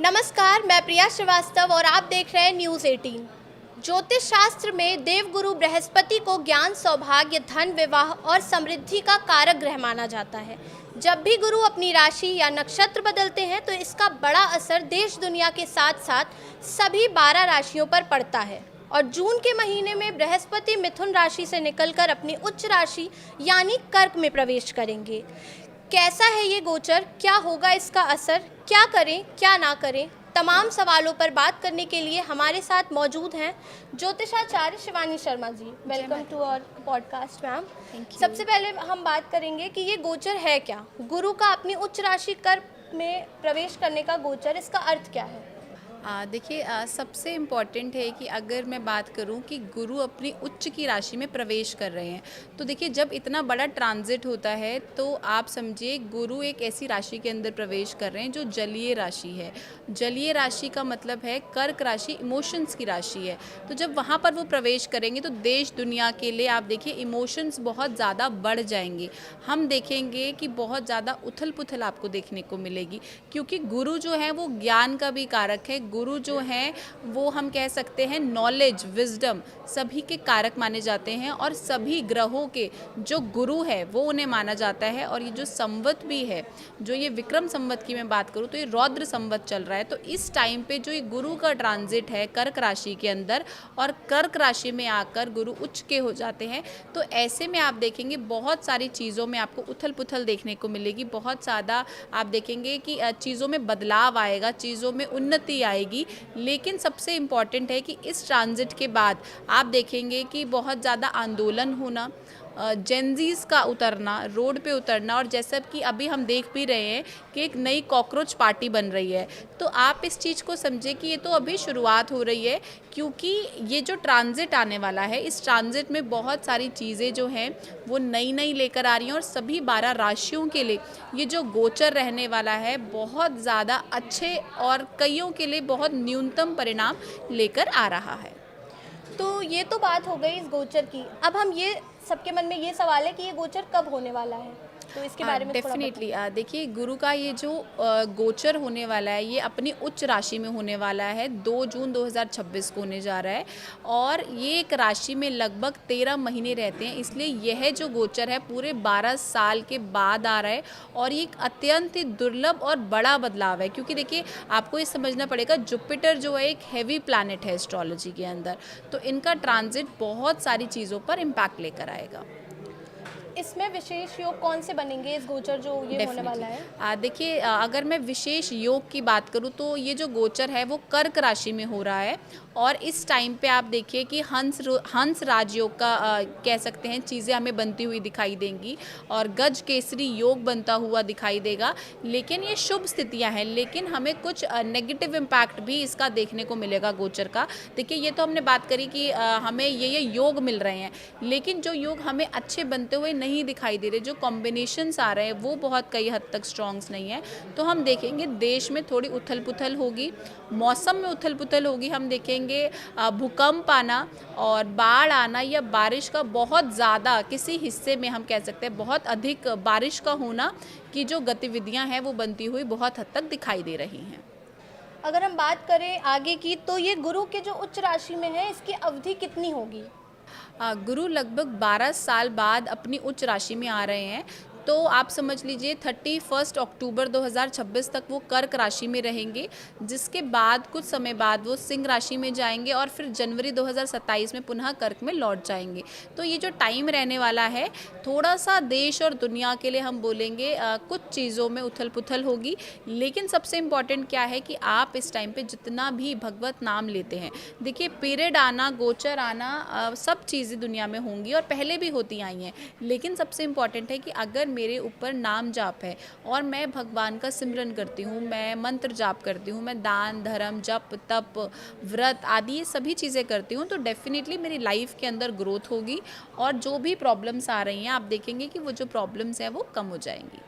नमस्कार, मैं प्रिया श्रीवास्तव और आप देख रहे हैं न्यूज़ 18। ज्योतिष शास्त्र में देवगुरु बृहस्पति को ज्ञान, सौभाग्य, धन, विवाह और समृद्धि का कारक ग्रह माना जाता है। जब भी गुरु अपनी राशि या नक्षत्र बदलते हैं तो इसका बड़ा असर देश दुनिया के साथ साथ सभी 12 राशियों पर पड़ता है। और जून के महीने में बृहस्पति मिथुन राशि से निकलकर अपनी उच्च राशि यानी कर्क में प्रवेश करेंगे। कैसा है ये गोचर, क्या होगा इसका असर, क्या करें क्या ना करें, तमाम सवालों पर बात करने के लिए हमारे साथ मौजूद हैं ज्योतिषाचार्य Shivani Sharma ji. Welcome to our podcast ma'am. सबसे पहले हम बात करेंगे कि ये गोचर है क्या, गुरु का अपनी उच्च राशि कर्क में प्रवेश करने का गोचर, इसका अर्थ क्या है? देखिए, सबसे इम्पॉर्टेंट है कि अगर मैं बात करूं कि गुरु अपनी उच्च की राशि में प्रवेश कर रहे हैं तो देखिए, जब इतना बड़ा ट्रांजिट होता है तो आप समझिए गुरु एक ऐसी राशि के अंदर प्रवेश कर रहे हैं जो जलीय राशि है। जलीय राशि का मतलब है कर्क राशि, इमोशंस की राशि है। तो जब वहाँ पर वो प्रवेश करेंगे तो देश दुनिया के लिए आप देखिए इमोशंस बहुत ज़्यादा बढ़ जाएंगे। हम देखेंगे कि बहुत ज़्यादा उथल पुथल आपको देखने को मिलेगी, क्योंकि गुरु जो है वो ज्ञान का भी कारक है। गुरु जो हैं वो हम कह सकते हैं नॉलेज, विजडम सभी के कारक माने जाते हैं और सभी ग्रहों के जो गुरु है वो उन्हें माना जाता है। और ये जो संवत भी है, जो ये विक्रम संवत की मैं बात करूँ तो ये रौद्र संवत चल रहा है। तो इस टाइम पे जो ये गुरु का ट्रांजिट है कर्क राशि के अंदर और कर्क राशि में आकर गुरु उच्च के हो जाते हैं, तो ऐसे में आप देखेंगे बहुत सारी चीज़ों में आपको उथल पुथल देखने को मिलेगी। बहुत ज़्यादा आप देखेंगे कि चीज़ों में बदलाव आएगा, चीज़ों में उन्नति आएगी। लेकिन सबसे इम्पॉर्टेंट है कि इस ट्रांजिट के बाद आप देखेंगे कि बहुत ज़्यादा आंदोलन होना, जेनजीज का उतरना, रोड पे उतरना, और जैसा कि अभी हम देख भी रहे हैं कि एक नई कॉकरोच पार्टी बन रही है। तो आप इस चीज़ को समझे कि ये तो अभी शुरुआत हो रही है, क्योंकि ये जो ट्रांजिट आने वाला है, इस ट्रांजिट में बहुत सारी चीज़ें जो हैं वो नई नई लेकर आ रही हैं। और सभी 12 राशियों के लिए ये जो गोचर रहने वाला है बहुत ज़्यादा अच्छे और कईयों के लिए बहुत न्यूनतम परिणाम लेकर आ रहा है। तो ये तो बात हो गई इस गोचर की। अब हम ये सबके मन में ये सवाल है कि ये गोचर कब होने वाला है, तो इसके बारे में थोड़ा डेफिनेटली देखिए, गुरु का ये जो गोचर होने वाला है ये अपनी उच्च राशि में होने वाला है। 2 जून 2026 को होने जा रहा है और ये एक राशि में लगभग 13 महीने रहते हैं, इसलिए यह जो गोचर है पूरे 12 साल के बाद आ रहा है। और ये एक अत्यंत ही दुर्लभ और बड़ा बदलाव है, क्योंकि देखिए आपको ये समझना पड़ेगा, जुपिटर जो है एक हैवी प्लैनेट है एस्ट्रोलॉजी के अंदर, तो इनका ट्रांजिट बहुत सारी चीज़ों पर इम्पैक्ट लेकर आएगा। इसमें विशेष योग कौन से बनेंगे इस गोचर जो ये होने वाला है? देखिए, अगर मैं विशेष योग की बात करूं तो ये जो गोचर है वो कर्क राशि में हो रहा है। और इस टाइम पे आप देखिए कि हंस राजयोग का कह सकते हैं चीज़ें हमें बनती हुई दिखाई देंगी और गज केसरी योग बनता हुआ दिखाई देगा। लेकिन ये शुभ स्थितियां हैं, लेकिन हमें कुछ नेगेटिव इम्पैक्ट भी इसका देखने को मिलेगा गोचर का। देखिए, ये तो हमने बात करी कि हमें ये योग मिल रहे हैं, लेकिन जो योग हमें अच्छे बनते हुए नहीं दिखाई दे रहे, जो कॉम्बिनेशंस आ रहे हैं वो बहुत कई हद तक स्ट्रॉन्ग्स नहीं है। तो हम देखेंगे देश में थोड़ी उथल पुथल होगी, मौसम में उथल पुथल होगी। हम देखेंगे भूकंप आना और बाढ़ आना या बारिश का बहुत ज़्यादा किसी हिस्से में हम कह सकते हैं बहुत अधिक बारिश का होना की जो गतिविधियां हैं वो बनती हुई बहुत हद तक दिखाई दे रही हैं। अगर हम बात करें आगे की, तो ये गुरु के जो उच्च राशि में है इसकी अवधि कितनी होगी? गुरु लगभग 12 साल बाद अपनी उच्च राशि में आ रहे हैं, तो आप समझ लीजिए 31 अक्टूबर 2026 तक वो कर्क राशि में रहेंगे, जिसके बाद कुछ समय बाद वो सिंह राशि में जाएंगे और फिर जनवरी 2027 में पुनः कर्क में लौट जाएंगे। तो ये जो टाइम रहने वाला है थोड़ा सा देश और दुनिया के लिए हम बोलेंगे कुछ चीज़ों में उथल पुथल होगी। लेकिन सबसे इम्पॉर्टेंट क्या है कि आप इस टाइम पे जितना भी भगवत नाम लेते हैं, देखिए पीरियड आना, गोचर आना, सब चीज़ें दुनिया में होंगी और पहले भी होती आई हैं। लेकिन सबसे इम्पॉर्टेंट है कि अगर मेरे ऊपर नाम जाप है और मैं भगवान का सिमरन करती हूँ, मैं मंत्र जाप करती हूँ, मैं दान धर्म जप तप व्रत आदि ये सभी चीज़ें करती हूँ, तो डेफिनेटली मेरी लाइफ के अंदर ग्रोथ होगी और जो भी प्रॉब्लम्स आ रही हैं आप देखेंगे कि वो जो प्रॉब्लम्स हैं वो कम हो जाएंगी।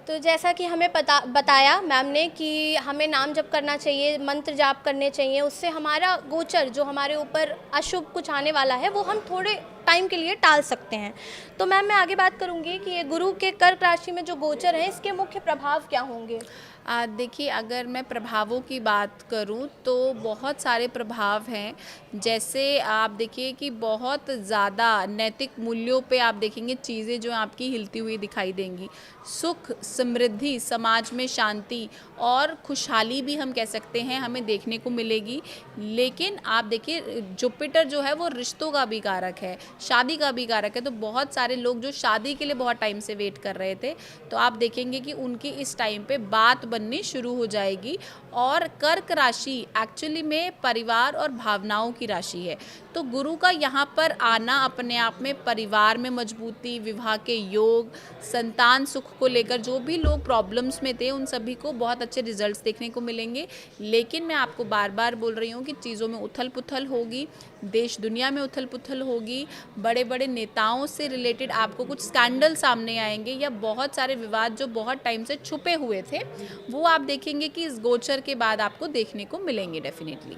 तो जैसा कि हमें बताया मैम ने कि हमें नाम जप करना चाहिए, मंत्र जाप करने चाहिए, उससे हमारा गोचर जो हमारे ऊपर अशुभ कुछ आने वाला है वो हम थोड़े टाइम के लिए टाल सकते हैं। तो मैम मैं आगे बात करूंगी कि ये गुरु के कर्क राशि में जो गोचर है इसके मुख्य प्रभाव क्या होंगे? देखिए, अगर मैं प्रभावों की बात करूँ तो बहुत सारे प्रभाव हैं। जैसे आप देखिए कि बहुत ज़्यादा नैतिक मूल्यों पे आप देखेंगे चीज़ें जो आपकी हिलती हुई दिखाई देंगी। सुख, समृद्धि, समाज में शांति और खुशहाली भी हम कह सकते हैं हमें देखने को मिलेगी। लेकिन आप देखिए, जुपिटर जो है वो रिश्तों का भी कारक है, शादी का भी कारक है। तो बहुत सारे लोग जो शादी के लिए बहुत टाइम से वेट कर रहे थे, तो आप देखेंगे कि उनकी इस टाइम पे बात बननी शुरू हो जाएगी। और कर्क राशि एक्चुअली में परिवार और भावनाओं की राशि है। तो गुरु का यहाँ पर आना अपने आप में परिवार में मजबूती, विवाह के योग, संतान सुख को लेकर जो भी लोग प्रॉब्लम्स में थे उन सभी को बहुत अच्छे रिजल्ट्स देखने को मिलेंगे। लेकिन मैं आपको बार बार बोल रही हूँ कि चीज़ों में उथल पुथल होगी, देश दुनिया में उथल पुथल होगी, बड़े बड़े नेताओं से रिलेटेड आपको कुछ स्कैंडल सामने आएंगे, या बहुत सारे विवाद जो बहुत टाइम से छुपे हुए थे वो आप देखेंगे कि इस गोचर के बाद आपको देखने को मिलेंगे डेफिनेटली।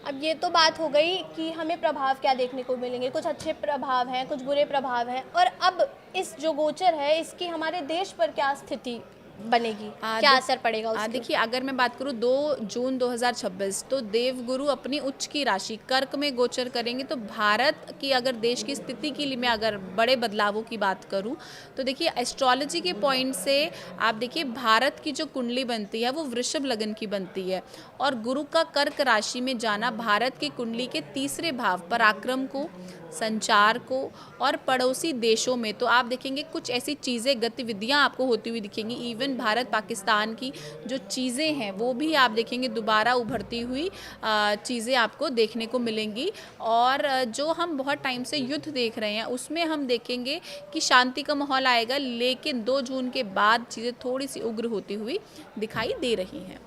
अब ये तो बात हो गई कि हमें प्रभाव क्या देखने को मिलेंगे, कुछ अच्छे प्रभाव हैं, कुछ बुरे प्रभाव हैं, और अब इस जो गोचर है इसकी हमारे देश पर क्या स्थिति बनेगी, क्या असर पड़ेगा उसके? देखिए, अगर मैं बात करूँ 2 जून 2026, तो देवगुरु अपनी उच्च की राशि कर्क में गोचर करेंगे। तो भारत की अगर देश की स्थिति के लिए मैं अगर बड़े बदलावों की बात करूँ तो देखिए, एस्ट्रोलॉजी के पॉइंट से आप देखिए भारत की जो कुंडली बनती है वो वृषभ लगन की बनती है, और गुरु का कर्क राशि में जाना भारत की कुंडली के तीसरे भाव पराक्रम को, संचार को और पड़ोसी देशों में, तो आप देखेंगे कुछ ऐसी चीज़ें, गतिविधियां आपको होती हुई दिखेंगी। इवन भारत पाकिस्तान की जो चीज़ें हैं वो भी आप देखेंगे दोबारा उभरती हुई चीज़ें आपको देखने को मिलेंगी। और जो हम बहुत टाइम से युद्ध देख रहे हैं उसमें हम देखेंगे कि शांति का माहौल आएगा, लेकिन 2 जून के बाद चीज़ें थोड़ी सी उग्र होती हुई दिखाई दे रही हैं।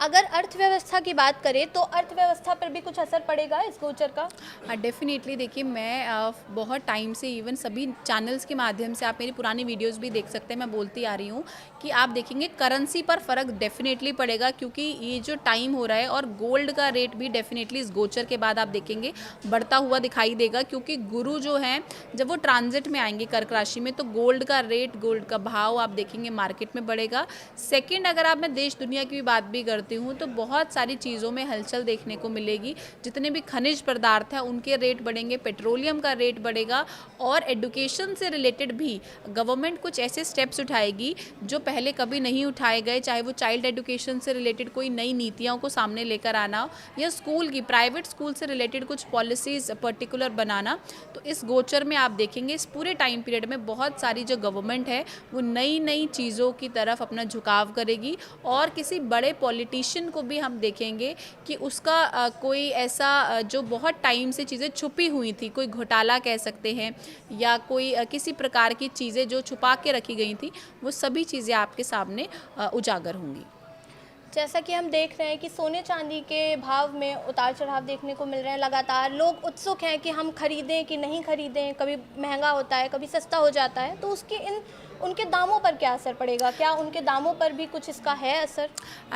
अगर अर्थव्यवस्था की बात करें तो अर्थव्यवस्था पर भी कुछ असर पड़ेगा इस गोचर का? डेफिनेटली देखिए, मैं बहुत टाइम से इवन सभी चैनल्स के माध्यम से आप मेरी पुरानी वीडियोस भी देख सकते हैं, मैं बोलती आ रही हूँ कि आप देखेंगे करेंसी पर फ़र्क डेफिनेटली पड़ेगा, क्योंकि ये जो टाइम हो रहा है और गोल्ड का रेट भी डेफिनेटली इस गोचर के बाद आप देखेंगे बढ़ता हुआ दिखाई देगा। क्योंकि गुरु जो हैं जब वो ट्रांजिट में आएंगे कर्क राशि में, तो गोल्ड का रेट, गोल्ड का भाव आप देखेंगे मार्केट में बढ़ेगा। सेकेंड, अगर आप मैं देश दुनिया की भी बात भी करती हूँ तो बहुत सारी चीज़ों में हलचल देखने को मिलेगी। जितने भी खनिज पदार्थ हैं उनके रेट बढ़ेंगे, पेट्रोलियम का रेट बढ़ेगा, और एडुकेशन से रिलेटेड भी गवर्नमेंट कुछ ऐसे स्टेप्स उठाएगी जो पहले कभी नहीं उठाए गए, चाहे वो चाइल्ड एडुकेशन से रिलेटेड कोई नई नीतियों को सामने लेकर आना हो, या स्कूल की, प्राइवेट स्कूल से रिलेटेड कुछ पॉलिसीज़ पर्टिकुलर बनाना। तो इस गोचर में आप देखेंगे इस पूरे टाइम पीरियड में बहुत सारी जो गवर्नमेंट है वो नई नई चीज़ों की तरफ अपना झुकाव करेगी। और किसी बड़े पॉलिटिशियन को भी हम देखेंगे कि उसका कोई ऐसा जो बहुत टाइम से चीज़ें छुपी हुई थी, कोई घोटाला कह सकते हैं, या कोई किसी प्रकार की चीज़ें जो छुपा के रखी गई थी, वो सभी चीज़ें आपके सामने उजागर होंगी। जैसा कि हम देख रहे हैं कि सोने चांदी के भाव में उतार चढ़ाव देखने को मिल रहे हैं लगातार। लोग उत्सुक हैं कि हम खरीदें कि नहीं खरीदें, कभी महंगा होता है, कभी सस्ता हो जाता है, तो उसके उनके दामों पर क्या असर पड़ेगा? क्या उनके दामों पर भी कुछ इसका है असर?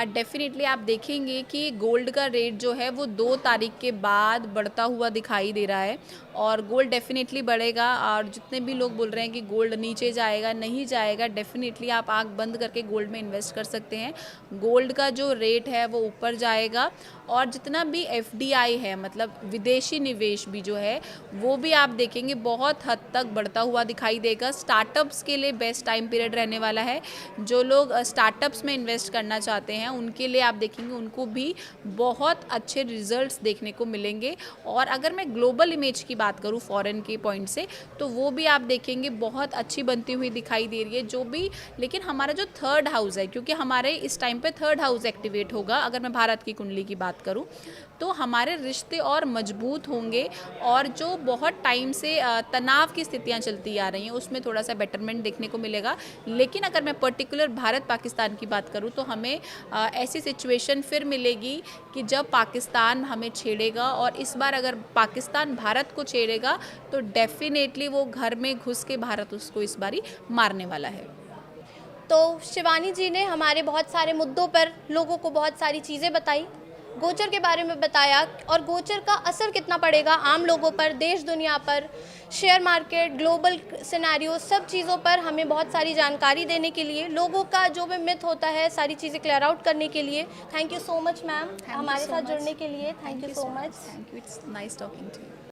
डेफिनेटली आप देखेंगे कि गोल्ड का रेट जो है वो 2 तारीख के बाद बढ़ता हुआ दिखाई दे रहा है, और गोल्ड डेफिनेटली बढ़ेगा। और जितने भी लोग बोल रहे हैं कि गोल्ड नीचे जाएगा, नहीं जाएगा, डेफिनेटली आप आंख बंद करके गोल्ड में इन्वेस्ट कर सकते हैं। गोल्ड का जो रेट है वो ऊपर जाएगा, और जितना भी एफडीआई है, मतलब विदेशी निवेश भी जो है वो भी आप देखेंगे बहुत हद तक बढ़ता हुआ दिखाई देगा। स्टार्टअप्स के लिए बेस्ट टाइम पीरियड रहने वाला है। जो लोग स्टार्टअप्स में इन्वेस्ट करना चाहते हैं उनके लिए आप देखेंगे उनको भी बहुत अच्छे रिजल्ट्स देखने को मिलेंगे। और अगर मैं ग्लोबल इमेज की बात करूं फॉरेन के पॉइंट से, तो वो भी आप देखेंगे बहुत अच्छी बनती हुई दिखाई दे रही है जो भी। लेकिन हमारा जो थर्ड हाउस है, क्योंकि हमारे इस टाइम पे थर्ड हाउस एक्टिवेट होगा, अगर मैं भारत की कुंडली की बात करूं तो हमारे रिश्ते और मजबूत होंगे, और जो बहुत टाइम से तनाव की स्थितियां चलती आ रही हैं उसमें थोड़ा सा बेटरमेंट देखने को मिलेगा। लेकिन अगर मैं पर्टिकुलर भारत पाकिस्तान की बात करूं तो हमें ऐसी सिचुएशन फिर मिलेगी कि जब पाकिस्तान हमें छेड़ेगा, और इस बार अगर पाकिस्तान भारत को छेड़ेगा तो डेफिनेटली वो घर में घुस के भारत उसको इस बारी मारने वाला है। तो शिवानी जी ने हमारे बहुत सारे मुद्दों पर लोगों को बहुत सारी चीज़ें बताई। गोचर के बारे में बताया और गोचर का असर कितना पड़ेगा आम लोगों पर, देश दुनिया पर, शेयर मार्केट, ग्लोबल सिनेरियो, सब चीज़ों पर हमें बहुत सारी जानकारी देने के लिए, लोगों का जो भी मिथ होता है सारी चीज़ें क्लियर आउट करने के लिए। Thank you so much ma'am हमारे साथ जुड़ने के लिए। Thank you so much. Thank you, it's nice talking to you.